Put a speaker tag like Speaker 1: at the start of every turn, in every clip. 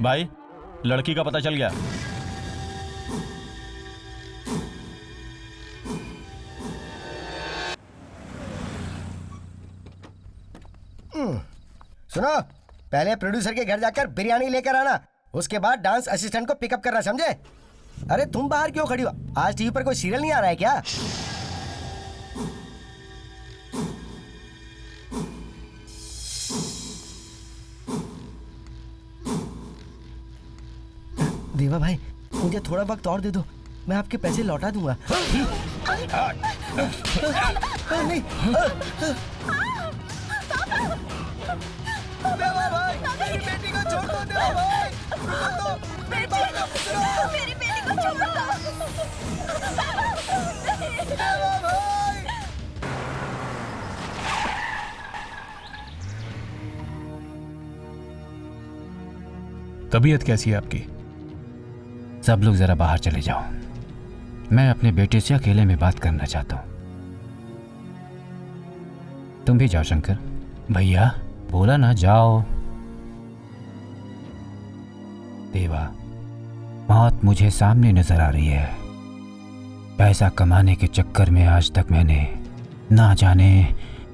Speaker 1: भाई, लड़की का पता चल गया?
Speaker 2: सुनो, पहले प्रोड्यूसर के घर जाकर बिरयानी लेकर आना, उसके बाद डांस असिस्टेंट को पिकअप करना, समझे? अरे तुम बाहर क्यों खड़ी हो? आज टीवी पर कोई सीरियल नहीं आ रहा है क्या? देवा भाई, मुझे थोड़ा वक्त और दे दो, मैं आपके पैसे लौटा दूंगा। नहीं। देवा भाई, मेरी बेटी को छोड़ दो। देवा भाई,
Speaker 3: मेरी बेटी को छोड़ दो।
Speaker 2: देवा भाई।
Speaker 4: तबीयत कैसी है आपकी?
Speaker 5: सब लोग जरा बाहर चले जाओ, मैं अपने बेटे से अकेले में बात करना चाहता हूं। तुम भी जाओ शंकर। भैया बोला ना, जाओ। देवा, मौत मुझे सामने नजर आ रही है। पैसा कमाने के चक्कर में आज तक मैंने ना जाने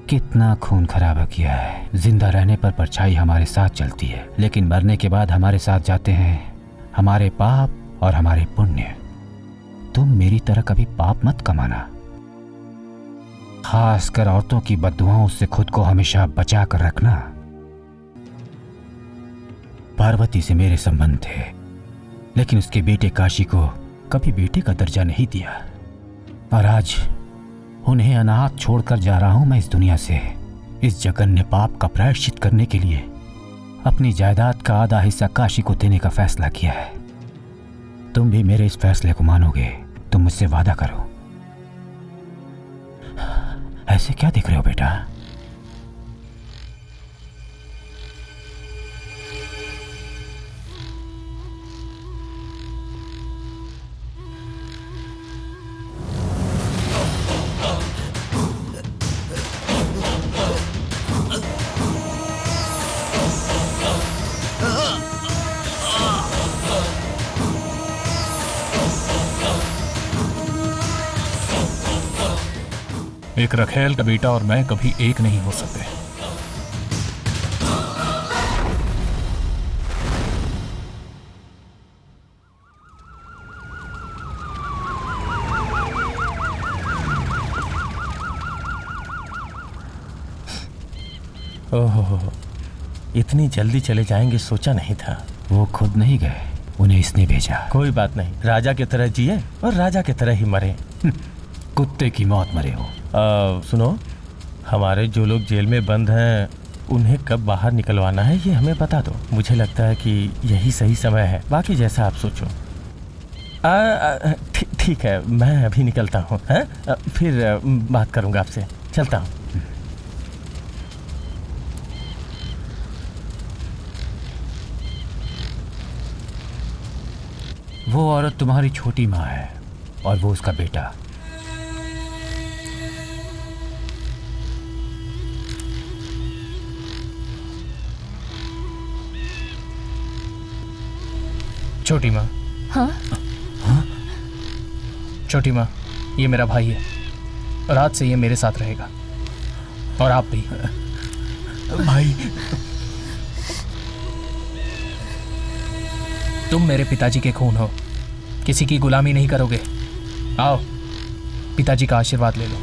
Speaker 5: कितना खून खराबा किया है। जिंदा रहने पर परछाई हमारे साथ चलती है, लेकिन मरने के बाद हमारे साथ जाते हैं हमारे पाप और हमारे पुण्य। तुम मेरी तरह कभी पाप मत कमाना, खासकर औरतों की बद्दुआओं से खुद को हमेशा बचा कर रखना। पार्वती से मेरे संबंध थे, लेकिन उसके बेटे काशी को कभी बेटे का दर्जा नहीं दिया, और आज उन्हें अनाथ छोड़कर जा रहा हूं मैं इस दुनिया से। इस जघन्य पाप का प्रायश्चित करने के लिए अपनी जायदाद का आधा हिस्सा काशी को देने का फैसला किया है। तुम भी मेरे इस फैसले को मानोगे? तुम मुझसे वादा करो। ऐसे क्या देख रहे हो बेटा?
Speaker 4: एक रखेल का बेटा और मैं कभी एक नहीं हो सकते।
Speaker 1: ओहो, इतनी जल्दी चले जाएंगे सोचा नहीं था।
Speaker 5: वो खुद नहीं गए, उन्हें इसने भेजा।
Speaker 1: कोई बात नहीं, राजा की तरह जिए और राजा की तरह ही मरे।
Speaker 5: कुत्ते की मौत मरे हो।
Speaker 1: सुनो, हमारे जो लोग जेल में बंद हैं उन्हें कब बाहर निकलवाना है ये हमें बता दो। मुझे लगता है कि यही सही समय है, बाकी जैसा आप सोचो। ठीक है, मैं अभी निकलता हूँ, फिर बात करूँगा आपसे। चलता हूँ।
Speaker 5: वो औरत तुम्हारी छोटी माँ है और वो उसका बेटा।
Speaker 4: छोटी माँ।
Speaker 3: हाँ?
Speaker 4: छोटी माँ, ये मेरा भाई है और आज से ये मेरे साथ रहेगा, और आप भी।
Speaker 1: भाई,
Speaker 4: तुम मेरे पिताजी के खून हो, किसी की गुलामी नहीं करोगे। आओ, पिताजी का आशीर्वाद ले लो।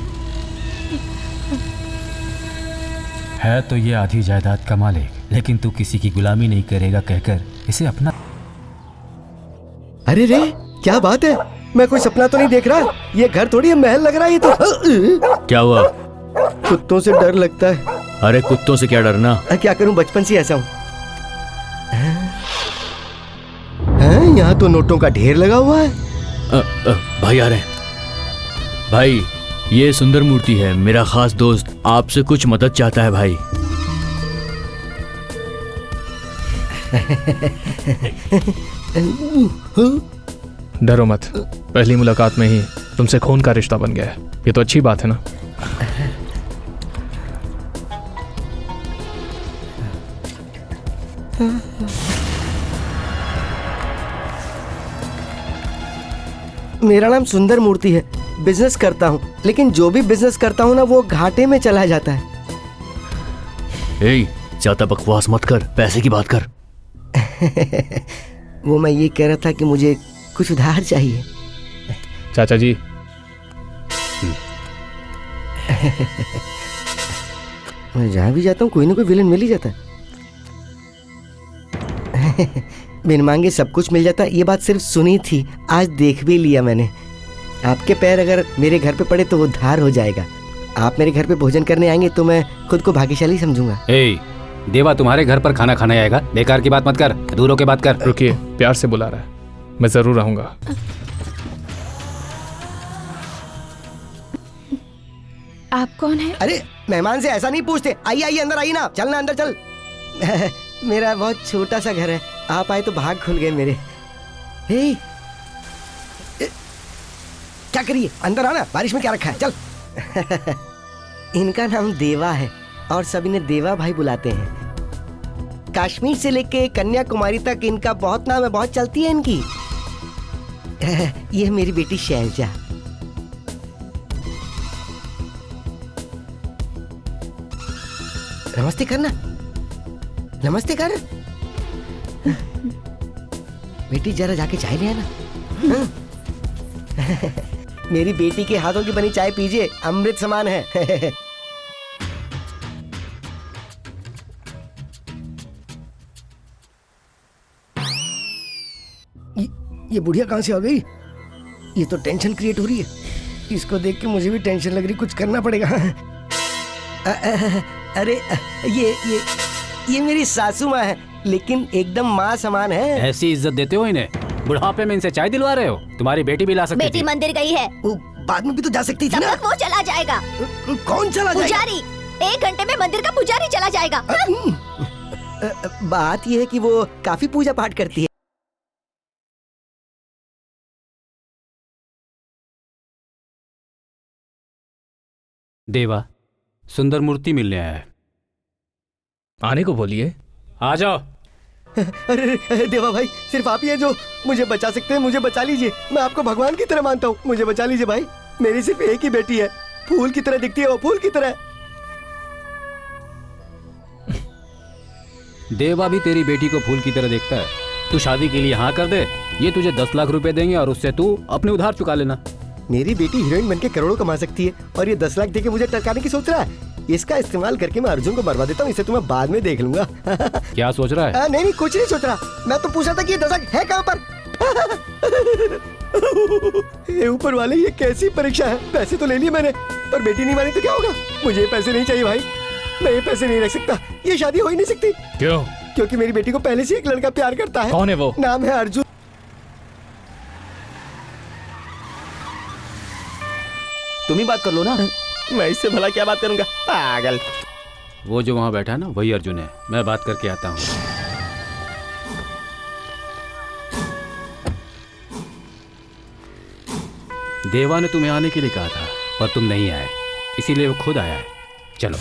Speaker 5: है तो ये आधी जायदाद का मालिक, लेकिन तू किसी की गुलामी नहीं करेगा कहकर इसे अपना।
Speaker 2: अरे रे, क्या बात है? मैं कोई सपना तो नहीं देख रहा? ये घर थोड़ी है, महल लग रहा है ये तो।
Speaker 6: क्या हुआ?
Speaker 2: कुत्तों से डर लगता है।
Speaker 6: अरे कुत्तों से क्या डरना?
Speaker 2: क्या करूं, बचपन से ऐसा हूँ। यहाँ तो नोटों का ढेर लगा हुआ है।
Speaker 6: भाई आ रहे हैं। भाई, ये सुंदर मूर्ति है, मेरा खास दोस्त आपसे कुछ मदद चाहता है भाई।
Speaker 4: डरो मत, पहली मुलाकात में ही तुमसे खून का रिश्ता बन गया है, ये तो अच्छी बात है ना।
Speaker 2: मेरा नाम सुंदर मूर्ति है, बिजनेस करता हूँ, लेकिन जो भी बिजनेस करता हूँ ना वो घाटे में चला जाता है।
Speaker 6: ज्यादा बकवास मत कर, पैसे की बात कर।
Speaker 2: वो मैं ये कह रहा था कि मुझे कुछ उधार चाहिए।
Speaker 4: चाचा जी,
Speaker 2: मैं जहाँ भी जाता हूँ कोई ना कोई विलन मिल ही जाता है। बिन मांगे सब कुछ मिल जाता, ये बात सिर्फ सुनी थी, आज देख भी लिया मैंने। आपके पैर अगर मेरे घर पे पड़े तो वो धार हो जाएगा। आप मेरे घर पे भोजन करने आएंगे तो मैं खुद को भाग्यशाली समझूंगा।
Speaker 5: देवा तुम्हारे घर पर खाना खाने आएगा, बेकार की बात मत कर, दूर होके बात कर।
Speaker 4: रुकिए, प्यार से बुला रहा है, मैं जरूर आऊंगा।
Speaker 3: आप कौन है?
Speaker 2: अरे मेहमान से ऐसा नहीं पूछते। आइए आइए, अंदर आइए ना, चल ना अंदर चल। मेरा बहुत छोटा सा घर है, आप आए तो भाग खुल गए मेरे। हे, क्या करिए, अंदर आना, बारिश में क्या रखा है, चल। इनका नाम देवा है और सब इन्हें देवा भाई बुलाते हैं। कश्मीर से लेके कन्याकुमारी तक इनका बहुत नाम है, बहुत चलती है इनकी। ये है मेरी बेटी शैलजा। नमस्ते करना, नमस्ते कर। बेटी जरा जाके चाय ले आना। मेरी बेटी के हाथों की बनी चाय पीजिए, अमृत समान है। ये बुढ़िया कहाँ से आ गई? ये तो टेंशन क्रिएट हो रही है। इसको देख के मुझे भी टेंशन लग रही, कुछ करना पड़ेगा। अरे ये मेरी सासू माँ है, लेकिन एकदम माँ समान है।
Speaker 5: ऐसी इज्जत देते हो इन्हें? बुढ़ापे में इनसे चाय दिलवा रहे हो? तुम्हारी बेटी भी ला सकती
Speaker 3: बेटी
Speaker 5: थी।
Speaker 3: मंदिर गई है,
Speaker 2: वो बाद में भी तो जा सकती थी
Speaker 3: तब
Speaker 2: ना।
Speaker 3: तक वो चला जाएगा।
Speaker 2: कौन चला जाएगा?
Speaker 3: पुजारी, 1 घंटे में मंदिर का पुजारी चला जाएगा।
Speaker 2: बात ये है कि वो काफी पूजा पाठ करती है।
Speaker 5: देवा, सुंदर मूर्ति मिलने आया है।
Speaker 4: आने को बोलिए।
Speaker 5: आ जाओ।
Speaker 2: अरे देवा भाई, सिर्फ आप ही हैं जो मुझे बचा सकते हैं, मुझे बचा लीजिए। मैं आपको भगवान की तरह मानता हूँ, मुझे बचा लीजिए भाई। मेरी सिर्फ एक ही बेटी है, फूल की तरह दिखती है वो, फूल की तरह।
Speaker 5: देवा भी तेरी बेटी को फूल की तरह देखता है। तू शादी के लिए हाँ कर दे, ये तुझे 10 लाख रुपए देंगे और उससे तू अपने उधार चुका लेना।
Speaker 2: मेरी बेटी हीरोइन बनके करोड़ों कमा सकती है और ये 10 लाख देके मुझे टरकाने की सोच रहा है। इसका इस्तेमाल करके मैं अर्जुन को मरवा देता हूँ, इसे तो मैं बाद में देख लूंगा।
Speaker 5: क्या सोच रहा है?
Speaker 2: नहीं कुछ नहीं सोच रहा, मैं तो पूछ रहा था कि ये 10 लाख है कहाँ पर। ये ऊपर वाले, ये कैसी परीक्षा है? पैसे तो ले लिए मैंने, पर बेटी नहीं मानी तो क्या होगा? मुझे ये पैसे नहीं चाहिए भाई, मैं ये पैसे नहीं रख सकता। ये शादी हो ही नहीं सकती।
Speaker 4: क्यों?
Speaker 2: क्योंकि मेरी बेटी को पहले से एक लड़का प्यार करता है।
Speaker 4: कौन है वो?
Speaker 2: नाम है अर्जुन।
Speaker 5: तुम ही बात कर लो ना।
Speaker 1: मैं इससे भला क्या बात करूंगा, पागल।
Speaker 5: वो जो वहाँ बैठा है ना, वही अर्जुन है। मैं बात करके आता हूँ। देवा ने तुम्हें आने के लिए कहा था, पर तुम नहीं आए, इसीलिए वो खुद आया है। चलो।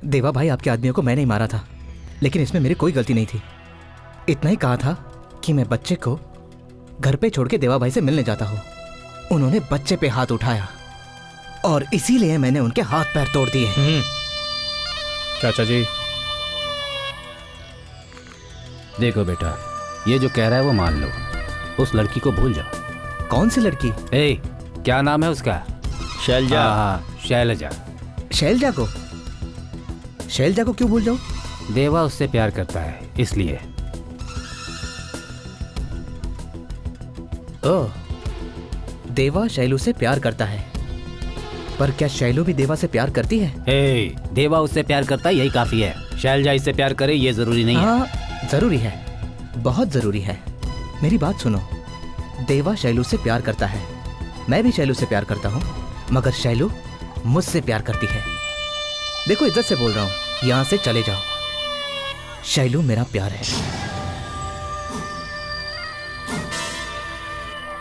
Speaker 4: देवा भाई, आपके आदमियों को मैंने ही मारा था, लेकिन इसमें मेरी कोई गलती नहीं थी। इतना ही कहा था कि मैं बच्चे को घर पे छोड़ के देवा भाई से मिलने जाता हूँ। उन्होंने बच्चे पे हाथ उठाया और इसीलिए मैंने उनके हाथ पैर तोड़ दिए।
Speaker 6: चाचा जी,
Speaker 5: देखो बेटा, ये जो कह रहा है वो मान लो, उस लड़की को भूल जाओ।
Speaker 4: कौन सी लड़की?
Speaker 5: क्या नाम है उसका?
Speaker 1: शैलजा।
Speaker 5: हाँ, शैलजा।
Speaker 4: शैलजा को? शैलजा को क्यों भूल जाऊं?
Speaker 5: देवा उससे प्यार करता है, इसलिए।
Speaker 4: ओह, देवा शैलू से प्यार करता है, पर क्या शैलू भी देवा से प्यार करती है?
Speaker 5: देवा उससे प्यार करता है, यही काफी है। शैलजा इससे प्यार करे ये जरूरी नहीं है।
Speaker 4: हाँ, जरूरी है, बहुत जरूरी है। मेरी बात सुनो, देवा शैलू से प्यार करता है, मैं भी शैलू से प्यार करता हूँ, मगर शैलू मुझसे प्यार करती है। देखो, इज्जत से बोल रहा हूँ, यहाँ से चले जाओ। शैलू मेरा प्यार है,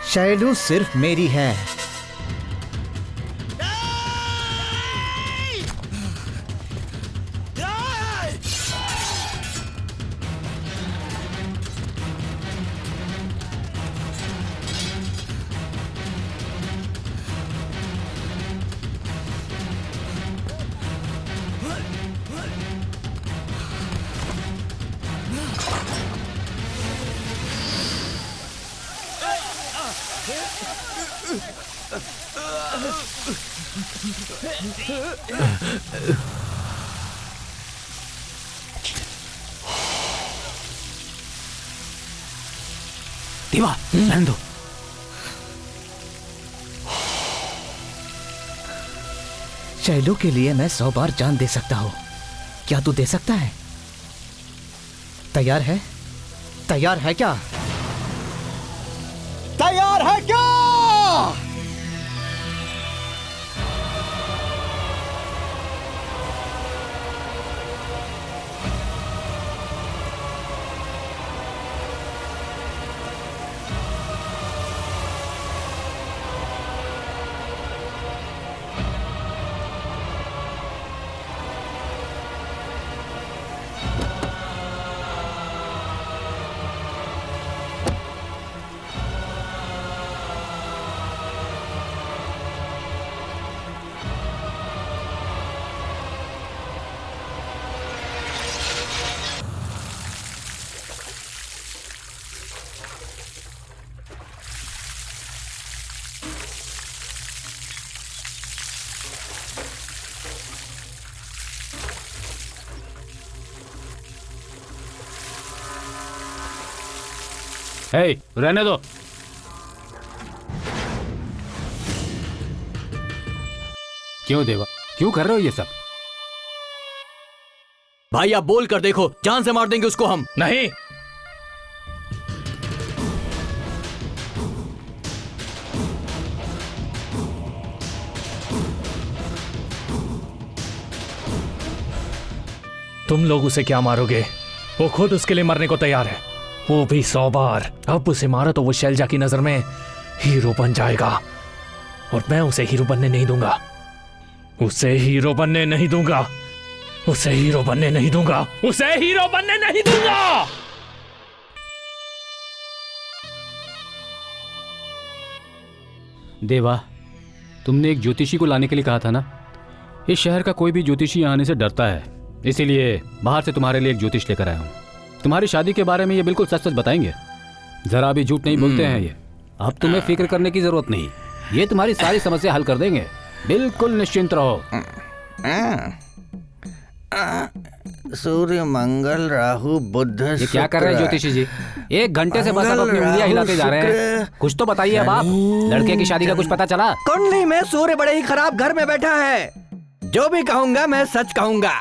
Speaker 4: शैलू सिर्फ मेरी है।
Speaker 5: देवा, रहने दो।
Speaker 4: शैलू के लिए मैं 100 बार जान दे सकता हूं। क्या तू दे सकता है? तैयार है? तैयार है क्या? तैयार है क्या?
Speaker 5: हे, रहने दो। क्यों देवा, क्यों कर रहे हो ये सब?
Speaker 6: भाई आप बोल कर देखो, जान से मार देंगे उसको हम।
Speaker 1: नहीं,
Speaker 7: तुम लोग उसे क्या मारोगे? वो खुद उसके लिए मरने को तैयार है, वो भी 100 बार। अब उसे मारा तो वो शैलजा की नजर में हीरो बन जाएगा, और मैं उसे हीरो बनने नहीं दूंगा। उसे हीरो बनने नहीं दूंगा। उसे हीरो बनने नहीं दूंगा। उसे हीरो बनने नहीं दूंगा।
Speaker 5: देवा, तुमने एक ज्योतिषी को लाने के लिए कहा था ना? इस शहर का कोई भी ज्योतिषी आने से डरता है, इसीलिए बाहर से तुम्हारे लिए एक ज्योतिष लेकर आया हूँ। तुम्हारी शादी के बारे में ये बिल्कुल सच सच बताएंगे, जरा भी झूठ नहीं बोलते हैं ये। अब तुम्हें फिक्र करने की जरूरत नहीं, ये तुम्हारी सारी समस्या हल कर देंगे, बिल्कुल निश्चिंत रहो।
Speaker 2: सूर्य, मंगल, राहु, बुध,
Speaker 5: ये क्या कर रहे हैं ज्योतिषी जी? 1 घंटे से बस आप अपनी उंगलियां हिलाते जा रहे हैं। कुछ तो बताइए अब आप। लड़के की शादी का कुछ पता चला?
Speaker 2: कुंडली में सूर्य बड़े ही खराब घर में बैठा है। जो भी कहूंगा मैं सच कहूंगा।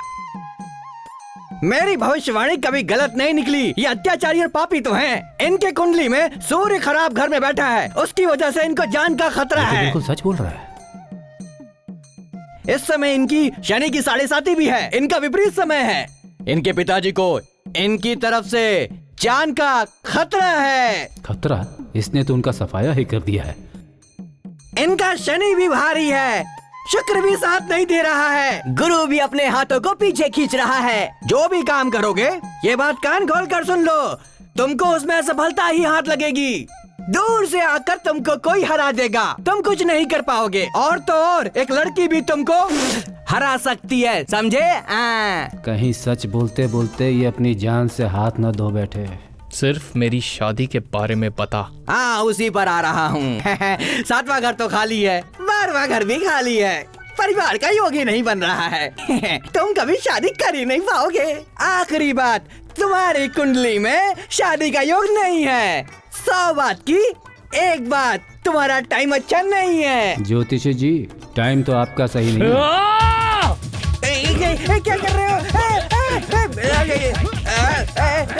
Speaker 2: मेरी भविष्यवाणी कभी गलत नहीं निकली। ये अत्याचारी और पापी तो हैं। इनके कुंडली में सूर्य खराब घर में बैठा है, उसकी वजह से इनको जान का खतरा है।
Speaker 5: बिल्कुल सच बोल रहा है।
Speaker 2: इस समय इनकी शनि की 7.5 भी है, इनका विपरीत समय है। इनके पिताजी को इनकी तरफ से जान का खतरा है।
Speaker 5: खतरा? इसने तो उनका सफाया ही कर दिया है।
Speaker 2: इनका शनि भी भारी है, शुक्र भी साथ नहीं दे रहा है, गुरु भी अपने हाथों को पीछे खींच रहा है। जो भी काम करोगे, ये बात कान खोल कर सुन लो, तुमको उसमें सफलता ही हाथ लगेगी। दूर से आकर तुमको कोई हरा देगा, तुम कुछ नहीं कर पाओगे। और तो और एक लड़की भी तुमको हरा सकती है, समझे?
Speaker 5: कहीं सच बोलते बोलते ये अपनी जान से हाथ न धो बैठे।
Speaker 7: सिर्फ मेरी शादी के बारे में बता।
Speaker 2: हाँ, उसी पर आ रहा हूँ। 7वां घर तो खाली है, 12वां घर भी खाली है, परिवार का योग ही नहीं बन रहा है। तुम कभी शादी कर ही नहीं पाओगे। आखिरी बात, तुम्हारी कुंडली में शादी का योग नहीं है। 100 बात की एक बात, तुम्हारा टाइम अच्छा नहीं है।
Speaker 5: ज्योतिषी जी, टाइम तो आपका सही नहीं है।
Speaker 2: क्या कर रहे हो?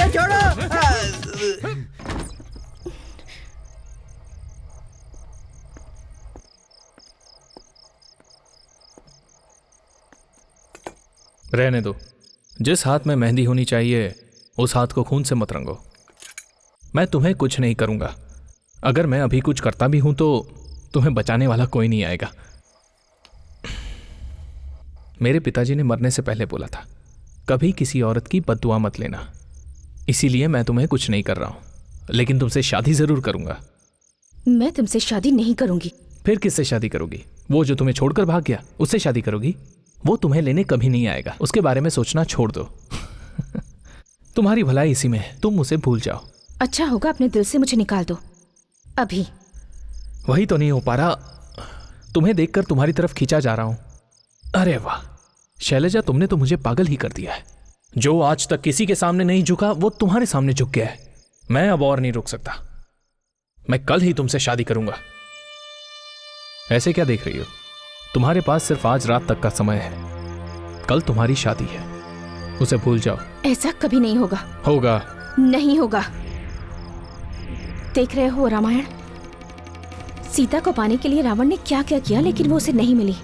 Speaker 2: छोड़ो।
Speaker 7: रहने दो। जिस हाथ में मेहंदी होनी चाहिए उस हाथ को खून से मत रंगो। मैं तुम्हें कुछ नहीं करूंगा। अगर मैं अभी कुछ करता भी हूं तो तुम्हें बचाने वाला कोई नहीं आएगा। मेरे पिताजी ने मरने से पहले बोला था, कभी किसी औरत की बद्दुआ मत लेना। इसीलिए मैं तुम्हें कुछ नहीं कर रहा हूं, लेकिन तुमसे शादी जरूर करूंगा।
Speaker 3: मैं तुमसे शादी नहीं करूंगी।
Speaker 7: फिर किससे शादी करोगी? वो जो तुम्हें छोड़कर भाग गया, उससे शादी करोगी? वो तुम्हें लेने कभी नहीं आएगा, उसके बारे में सोचना छोड़ दो। तुम्हारी भलाई इसी में है, तुम उसे भूल जाओ।
Speaker 3: अच्छा होगा अपने दिल से मुझे निकाल दो अभी।
Speaker 7: वही तो नहीं हो पा रहा। तुम्हें देखकर तुम्हारी तरफ खींचा जा रहा हूं। अरे वाह शैलजा, तुमने तो मुझे पागल ही कर दिया है। जो आज तक किसी के सामने नहीं झुका वो तुम्हारे सामने झुक गया है। मैं अब और नहीं रुक सकता। मैं कल ही तुमसे शादी करूंगा। ऐसे क्या देख रही हो? तुम्हारे पास सिर्फ आज रात तक का समय है। कल तुम्हारी शादी है, उसे भूल जाओ।
Speaker 3: ऐसा कभी नहीं होगा।
Speaker 7: होगा।
Speaker 3: नहीं होगा। देख रहे हो रामायण, सीता को पाने के लिए रावण ने क्या क्या किया, लेकिन वो उसे नहीं मिली।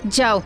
Speaker 3: जाओ।